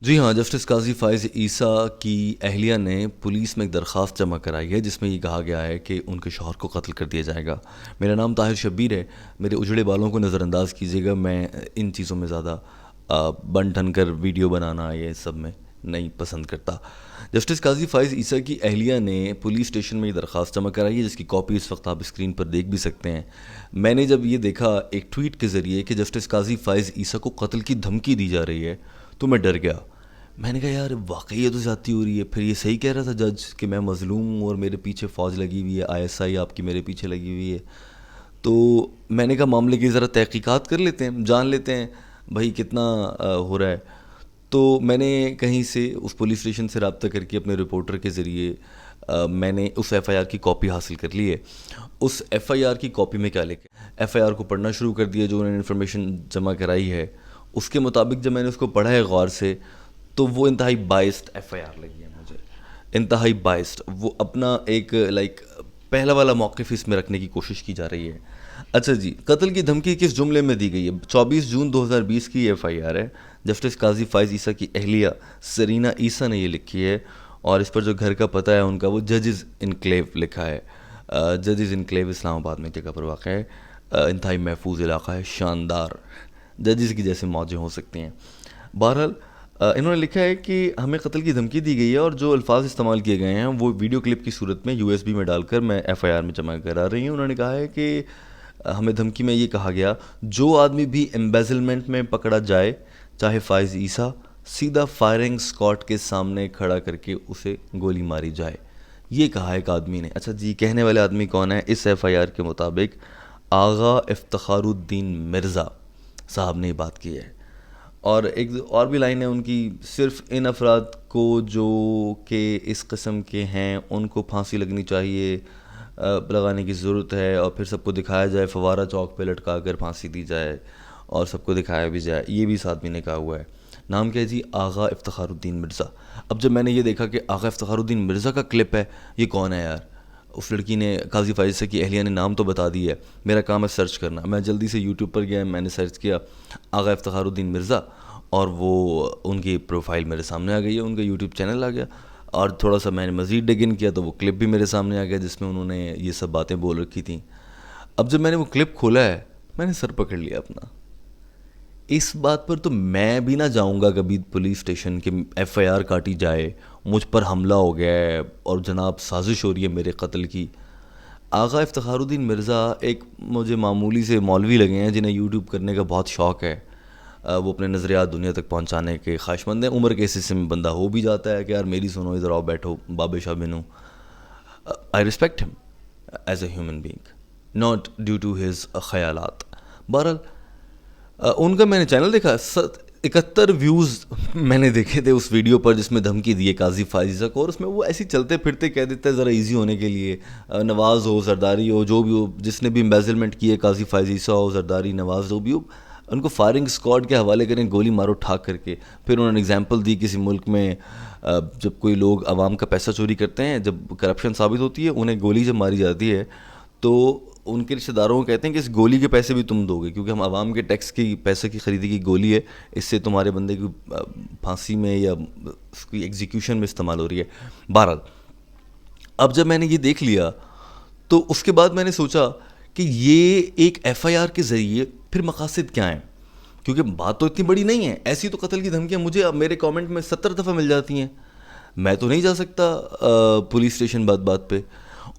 جی ہاں، جسٹس قاضی فائز عیسیٰ کی اہلیہ نے پولیس میں ایک درخواست جمع کرائی ہے جس میں یہ کہا گیا ہے کہ ان کے شوہر کو قتل کر دیا جائے گا۔ میرا نام طاہر شبیر ہے، میرے اجڑے بالوں کو نظر انداز کیجیے گا، میں ان چیزوں میں زیادہ بن ٹھن کر ویڈیو بنانا یہ سب میں نہیں پسند کرتا۔ جسٹس قاضی فائز عیسیٰ کی اہلیہ نے پولیس اسٹیشن میں یہ درخواست جمع کرائی ہے جس کی کاپی اس وقت آپ اسکرین پر دیکھ بھی سکتے ہیں۔ میں نے جب یہ دیکھا ایک ٹویٹ کے ذریعے کہ جسٹس قاضی فائز عیسیٰ کو قتل کی دھمکی دی جا رہی ہے تو میں ڈر گیا۔ میں نے کہا یار واقعی یہ تو زیادتی ہو رہی ہے، پھر یہ صحیح کہہ رہا تھا جج کہ میں مظلوم ہوں اور میرے پیچھے فوج لگی ہوئی ہے، ISI آپ کی میرے پیچھے لگی ہوئی ہے۔ تو میں نے کہا معاملے کی ذرا تحقیقات کر لیتے ہیں، جان لیتے ہیں بھائی کتنا ہو رہا ہے۔ تو میں نے کہیں سے اس پولیس اسٹیشن سے رابطہ کر کے اپنے رپورٹر کے ذریعے میں نے اس FIR کی کاپی حاصل کر لی ہے۔ اس FIR کی کاپی میں کیا لکھا ہے، FIR کو پڑھنا شروع کر دیا جو انہوں نے انفارمیشن جمع کرائی ہے۔ اس کے مطابق جب میں نے اس کو پڑھا ہے غور سے تو وہ انتہائی بائسڈ FIR لگی ہے مجھے، انتہائی بائسڈ۔ وہ اپنا ایک پہلا والا موقف اس میں رکھنے کی کوشش کی جا رہی ہے۔ اچھا جی، قتل کی دھمکی کس جملے میں دی گئی ہے؟ 24 جون 2020 کی یہ FIR ہے۔ جسٹس قاضی فائز عیسیٰ کی اہلیہ سرینا عیسیٰ نے یہ لکھی ہے اور اس پر جو گھر کا پتہ ہے ان کا وہ ججز انکلیو لکھا ہے۔ ججز انکلیو اسلام آباد میں جگہ پر واقع ہے، انتہائی محفوظ علاقہ ہے، شاندار، ججز کی جیسے موجیں ہو سکتی ہیں۔ بہرحال انہوں نے لکھا ہے کہ ہمیں قتل کی دھمکی دی گئی ہے اور جو الفاظ استعمال کیے گئے ہیں وہ ویڈیو کلپ کی صورت میں USB میں ڈال کر میں FIR میں جمع کرا رہی ہوں۔ انہوں نے کہا ہے کہ ہمیں دھمکی میں یہ کہا گیا جو آدمی بھی ایمبیزلمنٹ میں پکڑا جائے چاہے فائز عیسیٰ، سیدھا فائرنگ اسکواڈ کے سامنے کھڑا کر کے اسے گولی ماری جائے، یہ کہا ایک آدمی نے۔ اچھا جی، کہنے والے آدمی کون ہے؟ اس FIR کے مطابق آغا افتخار الدین مرزا صاحب نے یہ بات کی ہے۔ اور ایک اور بھی لائن ہے ان کی، صرف ان افراد کو جو کہ اس قسم کے ہیں ان کو پھانسی لگنی چاہیے، لگانے کی ضرورت ہے، اور پھر سب کو دکھایا جائے، فوارہ چوک پہ لٹکا کر پھانسی دی جائے اور سب کو دکھایا بھی جائے، یہ بھی اس آدمی نے کہا ہوا ہے۔ نام کیا ہے جی؟ آغا افتخار الدین مرزا۔ اب جب میں نے یہ دیکھا کہ آغا افتخار الدین مرزا کا کلپ ہے، یہ کون ہے یار؟ اس لڑکی نے، قاضی فائز عیسیٰ کی اہلیہ نے نام تو بتا دی ہے، میرا کام ہے سرچ کرنا۔ میں جلدی سے YouTube پر گیا، میں نے سرچ کیا آغا افتخار الدین مرزا اور وہ ان کی پروفائل میرے سامنے آ گئی ہے، ان کا YouTube چینل آ گیا، اور تھوڑا سا میں نے مزید ڈگ ان کیا تو وہ کلپ بھی میرے سامنے آ گیا جس میں انہوں نے یہ سب باتیں بول رکھی تھیں۔ اب جب میں نے وہ کلپ کھولا ہے میں نے سر پکڑ لیا اپنا۔ اس بات پر تو میں بھی نہ جاؤں گا کبھی پولیس اسٹیشن کہ FIR کاٹی جائے، مجھ پر حملہ ہو گیا ہے اور جناب سازش ہو رہی ہے میرے قتل کی۔ آغا افتخار الدین مرزا ایک مجھے معمولی سے مولوی لگے ہیں جنہیں YouTube کرنے کا بہت شوق ہے، وہ اپنے نظریات دنیا تک پہنچانے کے خواہش مند ہیں۔ عمر کے اس حصے میں بندہ ہو بھی جاتا ہے کہ یار میری سنو، ادھر آؤ بیٹھو بابے شاہ بنو۔ I respect him as a human being, not due to his خیالات۔ بہرحال ان کا میں نے چینل دیکھا، 71 ویوز میں نے دیکھے تھے اس ویڈیو پر جس میں دھمکی دی ہے قاضی فائز عیسیٰ کو، اور اس میں وہ ایسی چلتے پھرتے کہہ دیتا ہے ذرا ایزی ہونے کے لیے، نواز ہو، زرداری ہو، جو بھی ہو، جس نے بھی امبیزلمنٹ کی ہے، قاضی فائز عیسیٰ ہو، زرداری، نواز، جو بھی ہو، ان کو فائرنگ اسکواڈ کے حوالے کریں، گولی مارو ٹھاک کر کے۔ پھر انہوں نے اگزامپل دی کسی ملک میں جب کوئی لوگ عوام کا پیسہ چوری کرتے ہیں، جب کرپشن ثابت ہوتی ہے، انہیں گولی جب ماری جاتی ہے تو ان کے رشتہ داروں کو کہتے ہیں کہ اس گولی کے پیسے بھی تم دو گے کیونکہ ہم عوام کے ٹیکس کی پیسے کی خریدی کی گولی ہے، اس سے تمہارے بندے کی پھانسی میں یا اس کی ایگزیکیوشن میں استعمال ہو رہی ہے۔ بہرحال اب جب میں نے یہ دیکھ لیا تو اس کے بعد میں نے سوچا کہ یہ ایک FIR کے ذریعے پھر مقاصد کیا ہیں، کیونکہ بات تو اتنی بڑی نہیں ہے، ایسی تو قتل کی دھمکیاں مجھے اب میرے کامنٹ میں 70 دفعہ مل جاتی ہیں، میں تو نہیں جا سکتا پولیس اسٹیشن بات بات پہ،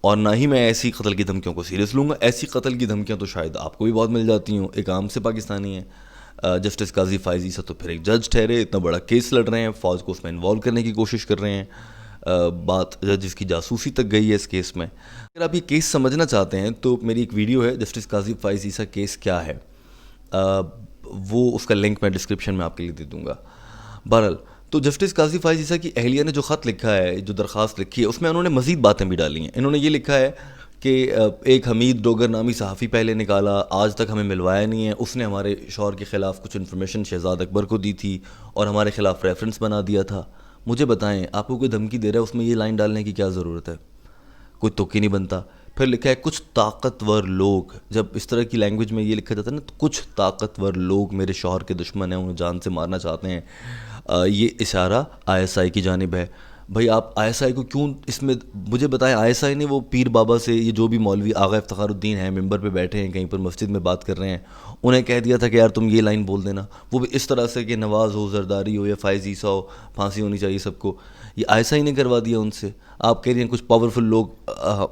اور نہ ہی میں ایسی قتل کی دھمکیوں کو سیریس لوں گا۔ ایسی قتل کی دھمکیاں تو شاید آپ کو بھی بہت مل جاتی ہوں، ایک عام سے پاکستانی ہیں۔ جسٹس قاضی فائز عیسیٰ تو پھر ایک جج ٹھہرے، اتنا بڑا کیس لڑ رہے ہیں، فوج کو اس میں انوالو کرنے کی کوشش کر رہے ہیں، بات جس کی جاسوسی تک گئی ہے اس کیس میں۔ اگر آپ یہ کیس سمجھنا چاہتے ہیں تو میری ایک ویڈیو ہے جسٹس قاضی فائز عیسیٰ کیس کیا ہے، وہ اس کا لنک میں ڈسکرپشن میں آپ کے لیے دے دوں گا۔ بہرحال تو جسٹس قاضی فائز عیسیٰ کی اہلیہ نے جو خط لکھا ہے، جو درخواست لکھی ہے، اس میں انہوں نے مزید باتیں بھی ڈالی ہیں۔ انہوں نے یہ لکھا ہے کہ ایک حمید ڈوگر نامی صحافی پہلے نکالا، آج تک ہمیں ملوایا نہیں ہے، اس نے ہمارے شوہر کے خلاف کچھ انفارمیشن شہزاد اکبر کو دی تھی اور ہمارے خلاف ریفرنس بنا دیا تھا۔ مجھے بتائیں آپ کو کوئی دھمکی دے رہا ہے، اس میں یہ لائن ڈالنے کی کیا ضرورت ہے؟ کوئی تک ہی نہیں بنتا۔ پھر لکھا ہے کچھ طاقتور لوگ. جب اس طرح کی لینگویج میں یہ لکھا جاتا ہے نا، تو کچھ طاقتور لوگ میرے شوہر کے دشمن ہیں، انہیں جان سے مارنا چاہتے ہیں. یہ اشارہ ISI کی جانب ہے. بھائی آپ ISI کو کیوں اس میں مجھے بتائیں. ISI نے وہ پیر بابا سے، یہ جو بھی مولوی آغا افتخار الدین ہیں، ممبر پہ بیٹھے ہیں کہیں پر مسجد میں بات کر رہے ہیں، انہیں کہہ دیا تھا کہ یار تم یہ لائن بول دینا. وہ بھی اس طرح سے کہ نواز ہو، زرداری ہو یا فائز عیسیٰ ہو، پھانسی ہونی چاہیے سب کو. یہ ISI نے کروا دیا ان سے. آپ کہہ رہی ہیں کچھ پاورفل لوگ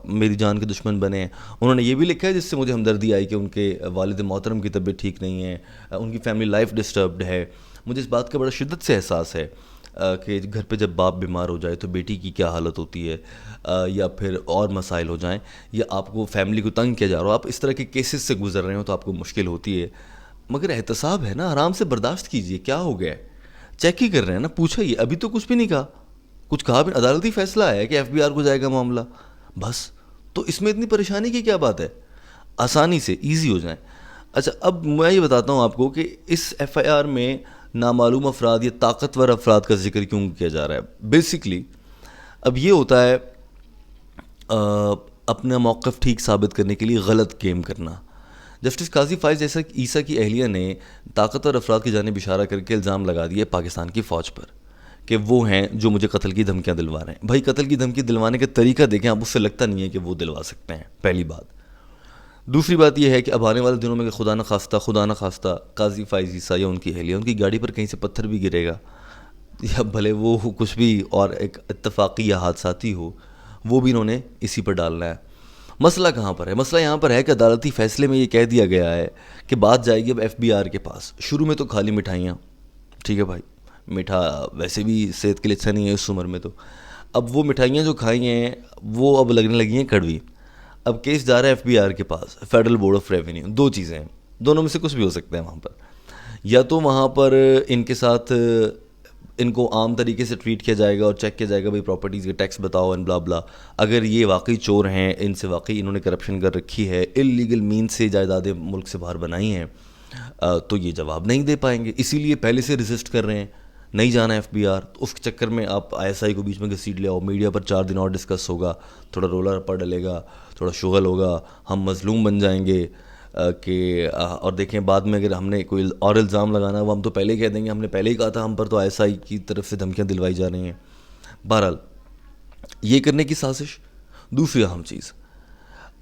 میری جان کے دشمن بنے ہیں. انہوں نے یہ بھی لکھا ہے جس سے مجھے ہمدردی آئی کہ ان کے والد محترم کی طبیعت ٹھیک نہیں ہے، ان کی فیملی لائف ڈسٹربڈ ہے. مجھے اس بات کا بڑا شدت سے احساس ہے کہ گھر پہ جب باپ بیمار ہو جائے تو بیٹی کی کیا حالت ہوتی ہے، یا پھر اور مسائل ہو جائیں، یا آپ کو فیملی کو تنگ کیا جا رہا ہو، آپ اس طرح کے کیسز سے گزر رہے ہو تو آپ کو مشکل ہوتی ہے. مگر احتساب ہے نا، آرام سے برداشت کیجئے. کیا ہو گیا ہے؟ چیک ہی کر رہے ہیں نا، پوچھا ہی. ابھی تو کچھ بھی نہیں کہا. کچھ کہا بھی، عدالتی فیصلہ آیا ہے کہ FBR کو جائے گا معاملہ، بس. تو اس میں اتنی پریشانی کی کیا بات ہے؟ آسانی سے ایزی ہو جائیں. اچھا اب میں یہ بتاتا ہوں آپ کو کہ اس FIR میں نامعلوم افراد یا طاقتور افراد کا ذکر کیوں کیا جا رہا ہے. بیسکلی اب یہ ہوتا ہے اپنا موقف ٹھیک ثابت کرنے کے لیے غلط گیم کرنا. جسٹس قاضی فائز عیسیٰ کی اہلیہ نے طاقتور افراد کی جانب اشارہ کر کے الزام لگا دیا پاکستان کی فوج پر کہ وہ ہیں جو مجھے قتل کی دھمکیاں دلوا رہے ہیں. بھائی قتل کی دھمکی دلوانے کا طریقہ دیکھیں آپ، اس سے لگتا نہیں ہے کہ وہ دلوا سکتے ہیں، پہلی بات. دوسری بات یہ ہے کہ اب آنے والے دنوں میں کہ خدا نہ خواستہ قاضی فائز عیسیٰ یا ان کی اہلیہ، ان کی گاڑی پر کہیں سے پتھر بھی گرے گا یا بھلے وہ کچھ بھی اور ایک اتفاقی یا حادثاتی ہو، وہ بھی انہوں نے اسی پر ڈالنا ہے. مسئلہ کہاں پر ہے؟ مسئلہ یہاں پر ہے کہ عدالتی فیصلے میں یہ کہہ دیا گیا ہے کہ بات جائے گی اب FBR کے پاس. شروع میں تو خالی مٹھائیاں، ٹھیک ہے بھائی، میٹھا ویسے بھی صحت کے لیے اچھا نہیں ہے اس عمر میں. تو اب وہ مٹھائیاں جو کھائی ہیں وہ اب لگنے لگی ہیں کڑوی. اب کیس جا رہا ہے FBR کے پاس، فیڈرل بورڈ آف ریونیو. دو چیزیں ہیں، دونوں میں سے کچھ بھی ہو سکتا ہے وہاں پر. یا تو وہاں پر ان کے ساتھ ان کو عام طریقے سے ٹریٹ کیا جائے گا اور چیک کیا جائے گا بھائی پراپرٹیز کے ٹیکس بتاؤ اینڈ بلا بلا. اگر یہ واقعی چور ہیں، ان سے واقعی انہوں نے کرپشن کر رکھی ہے، اللیگل مینز سے جائیدادیں ملک سے باہر بنائی ہیں، تو یہ جواب نہیں دے پائیں گے. اسی لیے پہلے سے ریزسٹ کر رہے ہیں، نہیں جانا FBR. تو اس چکر میں آپ ISI کو بیچ میں گھسیٹ لے آؤ. میڈیا پر 4 دن اور ڈسکس ہوگا، تھوڑا رولا رپا ڈلے گا، تھوڑا شغل ہوگا، ہم مظلوم بن جائیں گے کہ اور دیکھیں بعد میں اگر ہم نے کوئی اور الزام لگانا ہے وہ ہم تو پہلے ہی کہہ دیں گے ہم نے پہلے ہی کہا تھا، ہم پر تو ISI کی طرف سے دھمکیاں دلوائی جا رہی ہیں. بہرحال یہ کرنے کی سازش. دوسری اہم چیز،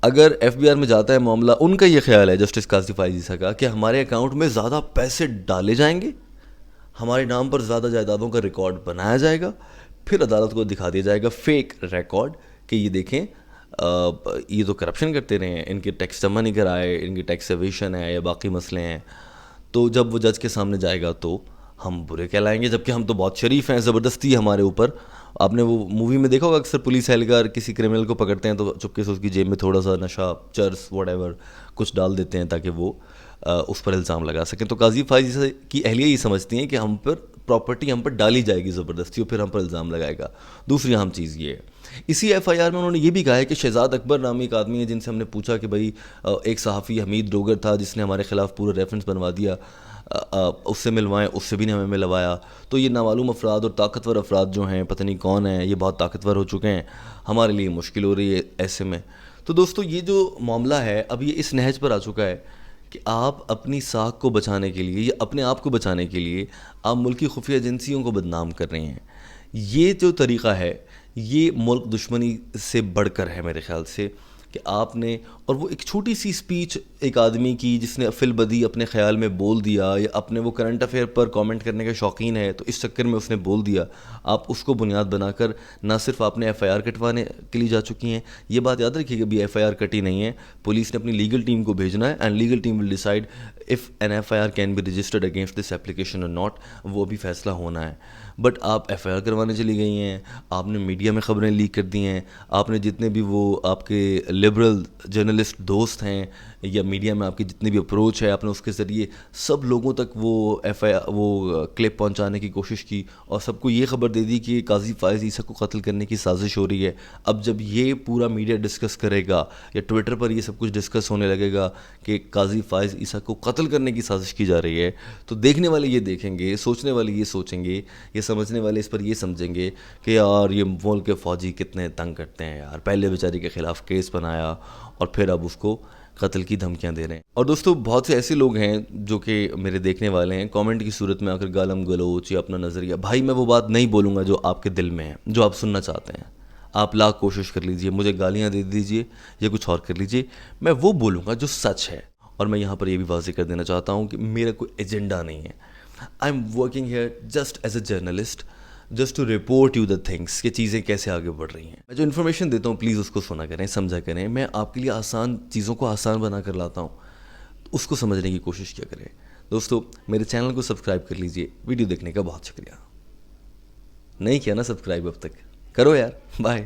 اگر FBR میں جاتا ہے معاملہ، ان کا یہ خیال ہے جسٹس قاضی فائز عیسیٰ کا کہ ہمارے اکاؤنٹ میں زیادہ پیسے ڈالے جائیں گے، ہمارے نام پر زیادہ جائیدادوں کا ریکارڈ بنایا جائے گا، پھر عدالت کو دکھا دیا جائے گا فیک ریکارڈ کہ یہ دیکھیں یہ تو کرپشن کرتے رہے ہیں، ان کے ٹیکس جمع نہیں کرائے، ان کی ٹیکس ایویشن ہے یا باقی مسئلے ہیں. تو جب وہ جج کے سامنے جائے گا تو ہم برے کہلائیں گے، جبکہ ہم تو بہت شریف ہیں، زبردستی ہمارے اوپر. آپ نے وہ مووی میں دیکھا ہوگا اکثر پولیس اہلکار کسی کرمنل کو پکڑتے ہیں تو چپکے سے اس کی جیب میں تھوڑا سا نشہ، چرس، واٹ ایور کچھ ڈال دیتے ہیں تاکہ وہ اس پر الزام لگا سکیں. تو قاضی فائز کی اہلیہ یہ سمجھتی ہیں کہ ہم پر پراپرٹی ہم پر ڈالی جائے گی زبردستی اور پھر ہم پر الزام لگائے گا. دوسری اہم چیز یہ ہے، اسی FIR میں انہوں نے یہ بھی کہا ہے کہ شہزاد اکبر نامی ایک آدمی ہے جن سے ہم نے پوچھا کہ بھائی ایک صحافی حمید ڈوگر تھا جس نے ہمارے خلاف پورا ریفرنس بنوا دیا، اس سے ملوائیں، اس سے بھی نے ہمیں ملوایا. تو یہ نامعلوم افراد اور طاقتور افراد جو ہیں پتہ نہیں کون ہیں، یہ بہت طاقتور ہو چکے ہیں، ہمارے لیے مشکل ہو رہی ہے ایسے میں. تو دوستو یہ جو معاملہ ہے اب یہ اس نہج پر آ چکا ہے کہ آپ اپنی ساکھ کو بچانے کے لیے یا اپنے آپ کو بچانے کے لیے آپ ملکی خفیہ ایجنسیوں کو بدنام کر رہے ہیں. یہ جو طریقہ ہے یہ ملک دشمنی سے بڑھ کر ہے میرے خیال سے کہ آپ نے، اور وہ ایک چھوٹی سی سپیچ ایک آدمی کی جس نے فی البدی اپنے خیال میں بول دیا، یا اپنے وہ کرنٹ افیئر پر کامنٹ کرنے کا شوقین ہے تو اس چکر میں اس نے بول دیا، آپ اس کو بنیاد بنا کر نہ صرف آپ نے FIR کٹوانے کے لیے جا چکی ہیں. یہ بات یاد رکھیے کہ ابھی FIR کٹی نہیں ہے، پولیس نے اپنی لیگل ٹیم کو بھیجنا ہے and legal team will decide if an FIR can be registered against this application or not. وہ بھی فیصلہ ہونا ہے. بٹ آپ FIR کروانے چلی گئی ہیں، آپ نے میڈیا میں خبریں لیک کر دی ہیں، آپ نے جتنے بھی وہ آپ کے لبرل جرنلسٹ دوست ہیں یا میڈیا میں آپ کی جتنی بھی اپروچ ہے، آپ نے اس کے ذریعے سب لوگوں تک وہ کلپ پہنچانے کی کوشش کی اور سب کو یہ خبر دے دی کہ قاضی فائز عیسیٰ کو قتل کرنے کی سازش ہو رہی ہے. اب جب یہ پورا میڈیا ڈسکس کرے گا یا ٹویٹر پر یہ سب کچھ ڈسکس ہونے لگے گا کہ قاضی فائز عیسیٰ کو قتل کرنے کی سازش کی جا رہی ہے، تو دیکھنے والے یہ دیکھیں گے، سوچنے والے یہ سوچیں گے، یہ سمجھنے والے اس پر یہ سمجھیں گے کہ یار یہ ملک کے فوجی کتنے تنگ کرتے ہیں یار، پہلے بیچاری کے خلاف کیس بنا بنایا اور پھر اب اس کو قتل کی دھمکیاں دے رہے ہیں. اور دوستو بہت سے ایسے لوگ ہیں جو کہ میرے دیکھنے والے ہیں، کامنٹ کی صورت میں آ کر گالم گلوچ یا اپنا نظریہ، بھائی میں وہ بات نہیں بولوں گا جو آپ کے دل میں ہے، جو آپ سننا چاہتے ہیں. آپ لاکھ کوشش کر لیجئے، مجھے گالیاں دے دیجئے یا کچھ اور کر لیجئے، میں وہ بولوں گا جو سچ ہے. اور میں یہاں پر یہ بھی واضح کر دینا چاہتا ہوں کہ میرا کوئی ایجنڈا نہیں ہے. I am working here just as a journalist, just to report you the things کہ چیزیں کیسے آگے بڑھ رہی ہیں. میں جو انفارمیشن دیتا ہوں پلیز اس کو سنا کریں، سمجھا کریں. میں آپ کے لیے آسان چیزوں کو آسان بنا کر لاتا ہوں، اس کو سمجھنے کی کوشش کیا کریں. دوستو میرے چینل کو سبسکرائب کر لیجئے. ویڈیو دیکھنے کا بہت شکریہ. نہیں کیا نا سبسکرائب اب تک؟ کرو یار. بائے.